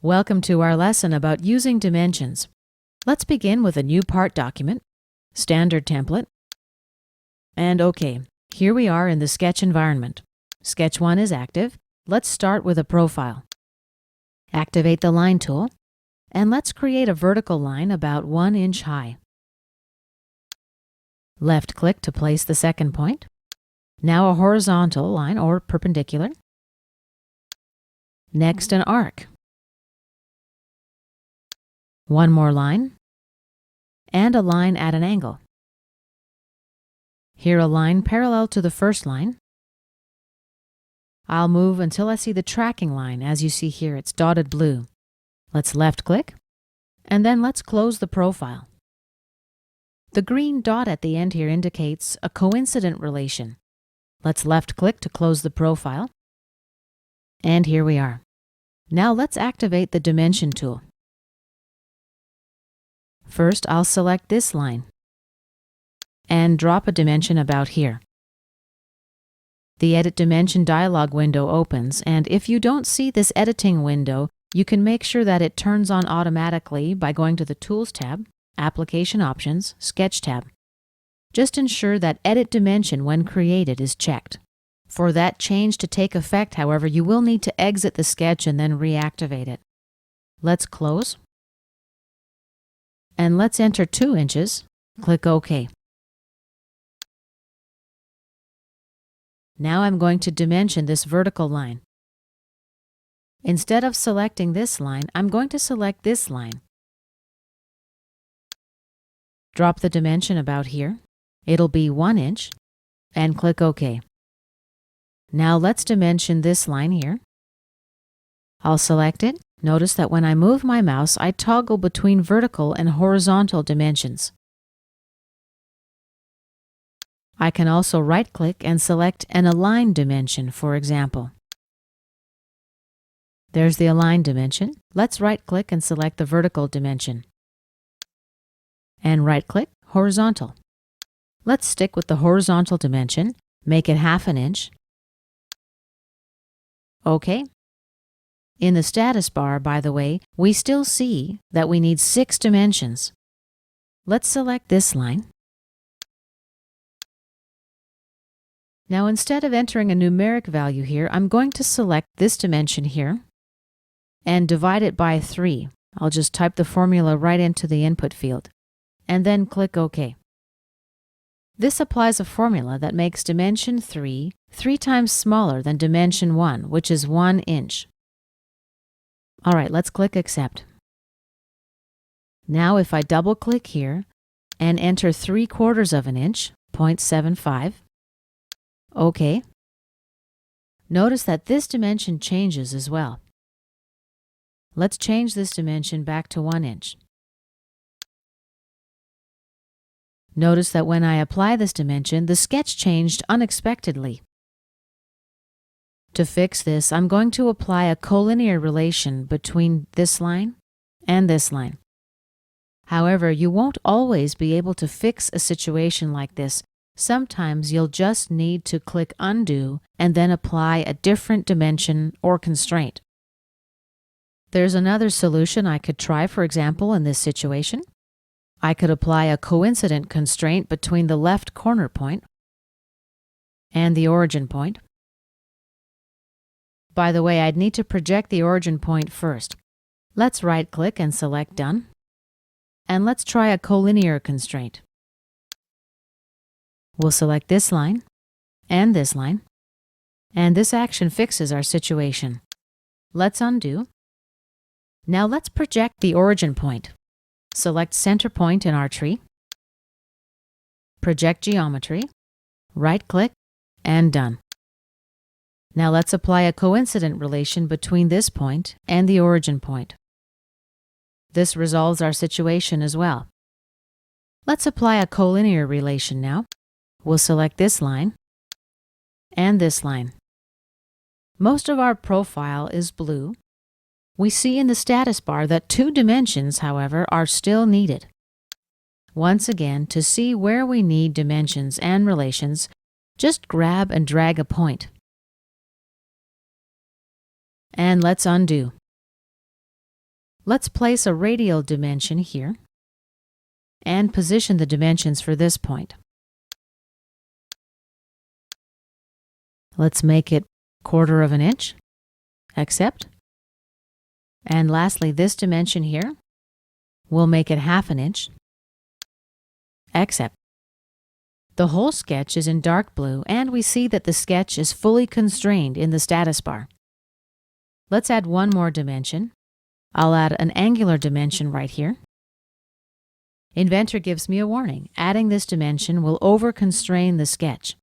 Welcome to our lesson about using dimensions. Let's begin with a new part document, standard template, and OK, here we are in the sketch environment. Sketch 1 is active. Let's start with a profile. Activate the line tool, and let's create a vertical line about 1 inch high. Left-click to place the second point. Now a horizontal line or perpendicular. Next, an arc. One more line, and a line at an angle. Here a line parallel to the first line. I'll move until I see the tracking line. As you see here, it's dotted blue. Let's left-click, and then let's close the profile. The green dot at the end here indicates a coincident relation. Let's left-click to close the profile. And here we are. Now let's activate the Dimension tool. First, I'll select this line and drop a dimension about here. The Edit Dimension dialog window opens, and if you don't see this editing window, you can make sure that it turns on automatically by going to the Tools tab, Application Options, Sketch tab. Just ensure that Edit Dimension when created is checked. For that change to take effect, however, you will need to exit the sketch and then reactivate it. Let's close. And let's enter 2 inches. Click OK. Now I'm going to dimension this vertical line. Instead of selecting this line, I'm going to select this line. Drop the dimension about here. It'll be 1 inch, and click OK. Now let's dimension this line here. I'll select it. Notice that when I move my mouse, I toggle between vertical and horizontal dimensions. I can also right-click and select an Align dimension, for example. There's the Align dimension. Let's right-click and select the vertical dimension. And right-click, Horizontal. Let's stick with the horizontal dimension, make it 1/2 inch. OK. In the status bar, by the way, we still see that we need 6 dimensions. Let's select this line. Now, instead of entering a numeric value here, I'm going to select this dimension here and divide it by 3. I'll just type the formula right into the input field, and then click OK. This applies a formula that makes dimension 3 3 times smaller than dimension 1, which is 1 inch. All right, let's click Accept. Now if I double-click here and enter 3/4 of an inch, 0.75, OK. Notice that this dimension changes as well. Let's change this dimension back to 1 inch. Notice that when I apply this dimension, the sketch changed unexpectedly. To fix this, I'm going to apply a collinear relation between this line and this line. However, you won't always be able to fix a situation like this. Sometimes you'll just need to click Undo and then apply a different dimension or constraint. There's another solution I could try, for example, in this situation. I could apply a coincident constraint between the left corner point and the origin point. By the way, I'd need to project the origin point first. Let's right-click and select Done. And let's try a collinear constraint. We'll select this line, and this action fixes our situation. Let's undo. Now let's project the origin point. Select Center Point in our tree. Project Geometry. Right-click, and Done. Now let's apply a coincident relation between this point and the origin point. This resolves our situation as well. Let's apply a collinear relation now. We'll select this line and this line. Most of our profile is blue. We see in the status bar that 2 dimensions, however, are still needed. Once again, to see where we need dimensions and relations, just grab and drag a point. And let's undo. Let's place a radial dimension here and position the dimensions for this point. Let's make it 1/4 of an inch. Accept. And lastly, this dimension here, we'll make it 1/2 an inch. Accept. The whole sketch is in dark blue, and we see that the sketch is fully constrained in the status bar. Let's add one more dimension. I'll add an angular dimension right here. Inventor gives me a warning. Adding this dimension will over-constrain the sketch.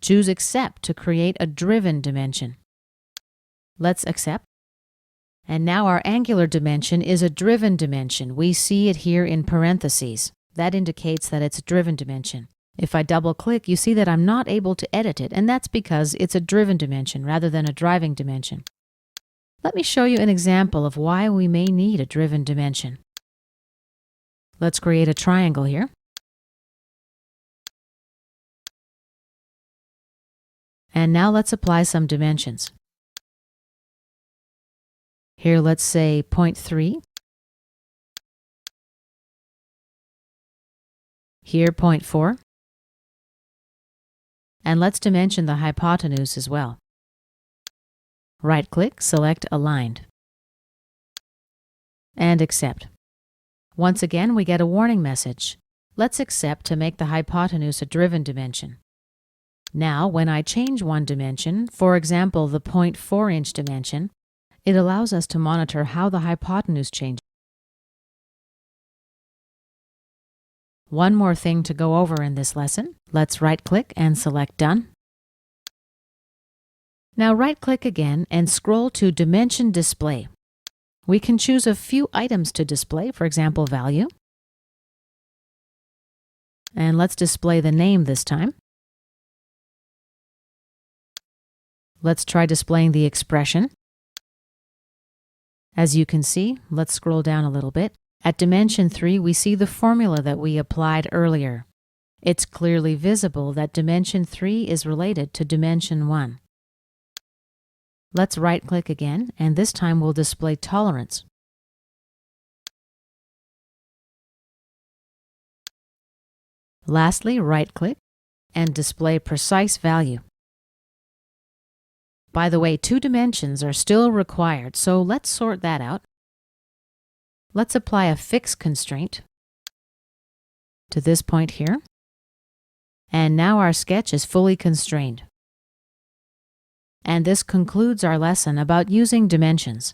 Choose Accept to create a driven dimension. Let's accept. And now our angular dimension is a driven dimension. We see it here in parentheses. That indicates that it's a driven dimension. If I double-click, you see that I'm not able to edit it, and that's because it's a driven dimension rather than a driving dimension. Let me show you an example of why we may need a driven dimension. Let's create a triangle here. And now let's apply some dimensions. Here, let's say 0.3. Here, 0.4. And let's dimension the hypotenuse as well. Right-click, select Aligned. And accept. Once again, we get a warning message. Let's accept to make the hypotenuse a driven dimension. Now, when I change one dimension, for example, the 0.4-inch dimension, it allows us to monitor how the hypotenuse changes. One more thing to go over in this lesson. Let's right-click and select Done. Now right-click again and scroll to Dimension Display. We can choose a few items to display, for example, value. And let's display the name this time. Let's try displaying the expression. As you can see, let's scroll down a little bit. At dimension 3, we see the formula that we applied earlier. It's clearly visible that dimension 3 is related to dimension 1. Let's right-click again, and this time we'll display tolerance. Lastly, right-click and display precise value. By the way, 2 dimensions are still required, so let's sort that out. Let's apply a fixed constraint to this point here. And now our sketch is fully constrained. And this concludes our lesson about using dimensions.